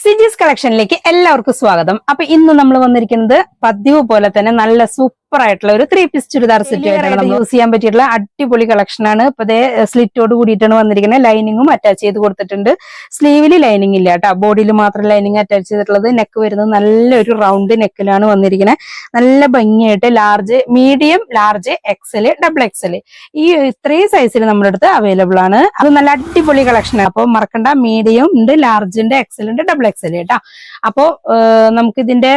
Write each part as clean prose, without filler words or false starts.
സിജീസ് കളക്ഷനിലേക്ക് എല്ലാവർക്കും സ്വാഗതം. അപ്പൊ ഇന്ന് നമ്മൾ വന്നിരിക്കുന്നത് പതിവ് പോലെ തന്നെ നല്ല സൂപ്പർ ആയിട്ടുള്ള ഒരു 3 പീസ് ചുരിദാർ സെറ്റ് ആയിട്ടാണ് നമ്മൾ യൂസ് ചെയ്യാൻ പറ്റിയിട്ടുള്ള അടിപൊളി കളക്ഷൻ ആണ്. ഇപ്പൊ അതേ സ്ലിറ്റോട് കൂടിയിട്ടാണ് വന്നിരിക്കുന്നത്. ലൈനിങ്ങും അറ്റാച്ച് ചെയ്ത് കൊടുത്തിട്ടുണ്ട്. സ്ലീവില് ലൈനിങ് ഇല്ല കേട്ടോ, ബോഡിയിൽ മാത്രം ലൈനിങ് അറ്റാച്ച് ചെയ്തിട്ടുള്ളത്. നെക്ക് വരുന്നത് നല്ലൊരു റൗണ്ട് നെക്കിലാണ് വന്നിരിക്കുന്നത്. നല്ല ഭംഗിയായിട്ട് large, medium, large, XL, double XL ഈ ഇത്രയും സൈസിൽ നമ്മുടെ അടുത്ത് അവൈലബിൾ ആണ്. അത് നല്ല അടിപൊളി കളക്ഷൻ ആണ്. അപ്പൊ മറക്കണ്ട, മീഡിയം ഉണ്ട്, ലാർജ് ഉണ്ട്, എക്സൽ ഉണ്ട്, ഡബിൾ എക്സൽ കേട്ടാ. അപ്പോ നമുക്ക് ഇതിന്റെ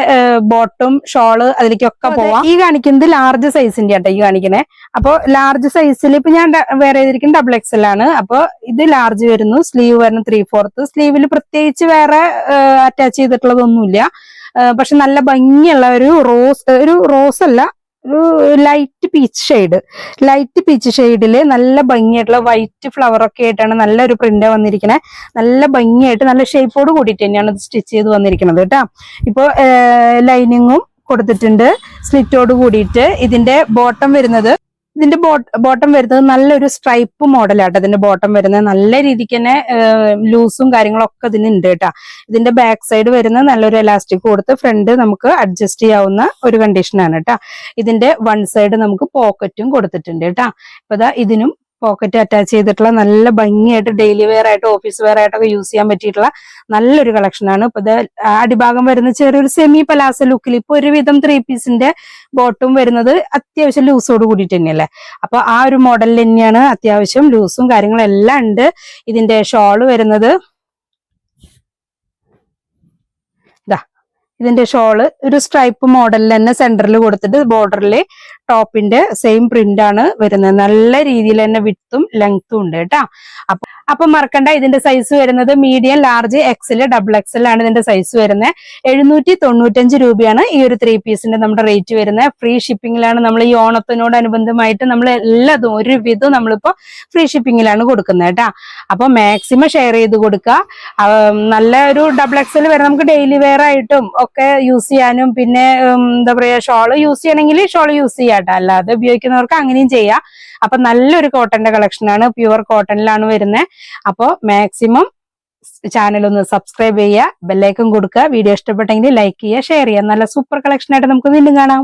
ബോട്ടം, ഷോള് അതിലേക്കൊക്കെ പോവാം. ഈ കാണിക്കുന്നത് ലാർജ് സൈസിന്റെ ആട്ടോ ഈ കാണിക്കണേ. അപ്പൊ ലാർജ് സൈസിൽ ഇപ്പൊ ഞാൻ വേറെ ചെയ്തിരിക്കുന്നത് ഡബിൾ എക്സൽ ആണ്. അപ്പൊ ഇത് ലാർജ് വരുന്നു. സ്ലീവ് വരുന്നു 3/4. സ്ലീവിൽ പ്രത്യേകിച്ച് വേറെ അറ്റാച്ച് ചെയ്തിട്ടുള്ളതൊന്നുമില്ല. പക്ഷെ നല്ല ഭംഗിയുള്ള ഒരു റോസ് അല്ല, ഒരു ലൈറ്റ് പീച്ച് ഷെയ്ഡില് നല്ല ഭംഗിയായിട്ടുള്ള വൈറ്റ് ഫ്ലവർ ഒക്കെ ആയിട്ടാണ് നല്ലൊരു പ്രിന്റ് വന്നിരിക്കുന്നത്. നല്ല ഭംഗിയായിട്ട് നല്ല ഷേപ്പോട് കൂടിയിട്ട് തന്നെയാണ് ഇത് സ്റ്റിച്ച് ചെയ്ത് വന്നിരിക്കുന്നത് കേട്ടോ. ഇപ്പൊ ലൈനിങ്ങും കൊടുത്തിട്ടുണ്ട് സ്ലിറ്റോട് കൂടിയിട്ട്. ഇതിന്റെ ബോട്ടം വരുന്നത് നല്ലൊരു സ്ട്രൈപ്പ് മോഡലാട്ടോ. ഇതിന്റെ ബോട്ടം വരുന്നത് നല്ല രീതിക്ക് തന്നെ ലൂസും കാര്യങ്ങളൊക്കെ ഇതിനുണ്ട് കേട്ടോ. ഇതിന്റെ ബാക്ക് സൈഡ് വരുന്നത് നല്ലൊരു എലാസ്റ്റിക് കൊടുത്ത് ഫ്രണ്ട് നമുക്ക് അഡ്ജസ്റ്റ് ചെയ്യാവുന്ന ഒരു കണ്ടീഷനാണ് കേട്ടോ. ഇതിന്റെ വൺ സൈഡ് നമുക്ക് പോക്കറ്റും കൊടുത്തിട്ടുണ്ട് കേട്ടോ. അപ്പൊ ഇതാ ഇതിനും പോക്കറ്റ് അറ്റാച്ച് ചെയ്തിട്ടുള്ള നല്ല ഭംഗിയായിട്ട് ഡെയിലി വെയർ ആയിട്ട് ഓഫീസ് വെയർ ആയിട്ടൊക്കെ യൂസ് ചെയ്യാൻ പറ്റിയിട്ടുള്ള നല്ലൊരു കളക്ഷനാണ്. ഇപ്പൊ ഇത് അടിഭാഗം വരുന്ന ചെറിയൊരു സെമി പലാസ ലുക്കിൽ ഇപ്പൊ ഒരുവിധം 3 പീസിന്റെ ബോട്ടും വരുന്നത് അത്യാവശ്യം ലൂസോട് കൂടിയിട്ട് തന്നെയല്ലേ. അപ്പൊ ആ ഒരു മോഡലിൽ തന്നെയാണ്, അത്യാവശ്യം ലൂസും കാര്യങ്ങളും എല്ലാം ഉണ്ട്. ഇതിന്റെ ഷോള് വരുന്നത് ഇതിന്റെ ഷോള് ഒരു സ്ട്രൈപ്പ് മോഡലിൽ തന്നെ സെന്ററിൽ കൊടുത്തിട്ട് ബോർഡറിൽ ടോപ്പിന്റെ സെയിം പ്രിന്റ് ആണ് വരുന്നത്. നല്ല രീതിയിൽ തന്നെ വിഡ്ത്തും ലെങ്ത്തും ഉണ്ട് കേട്ടോ. അപ്പൊ മറക്കണ്ട, ഇതിന്റെ സൈസ് വരുന്നത് medium, large, XL, double XL ആണ് ഇതിന്റെ സൈസ് വരുന്നത്. 795 രൂപയാണ് ഈ ഒരു 3 പീസിന്റെ നമ്മുടെ റേറ്റ് വരുന്നത്. ഫ്രീ ഷിപ്പിംഗിലാണ് നമ്മൾ ഈ ഓണത്തിനോടനുബന്ധമായിട്ട് നമ്മൾ എല്ലാതും ഒരുവിധം നമ്മളിപ്പോ ഫ്രീ ഷിപ്പിംഗിലാണ് കൊടുക്കുന്നത് കേട്ടോ. അപ്പൊ മാക്സിമം ഷെയർ ചെയ്ത് കൊടുക്കുക. നല്ല ഒരു ഡബിൾ എക്സൽ വരെ നമുക്ക് ഡെയിലി വെയർ ആയിട്ടും ഒക്കെ യൂസ് ചെയ്യാനും, പിന്നെ എന്താ പറയാ, ഷോള് യൂസ് ചെയ്യണമെങ്കിൽ ഷോള് യൂസ് ചെയ്യാട്ടോ, അല്ലാതെ ഉപയോഗിക്കുന്നവർക്ക് അങ്ങനെയും ചെയ്യാം. അപ്പൊ നല്ലൊരു കോട്ടന്റെ കളക്ഷനാണ്, പ്യുവർ കോട്ടണിലാണ് വരുന്നത്. അപ്പൊ മാക്സിമം ചാനൽ ഒന്ന് സബ്സ്ക്രൈബ് ചെയ്യുക, ബെല്ലൈക്കൺ കൊടുക്കുക. വീഡിയോ ഇഷ്ടപ്പെട്ടെങ്കിൽ ലൈക്ക് ചെയ്യുക, ഷെയർ ചെയ്യുക. നല്ല സൂപ്പർ കളക്ഷൻ ആയിട്ട് നമുക്ക് വീണ്ടും കാണാം.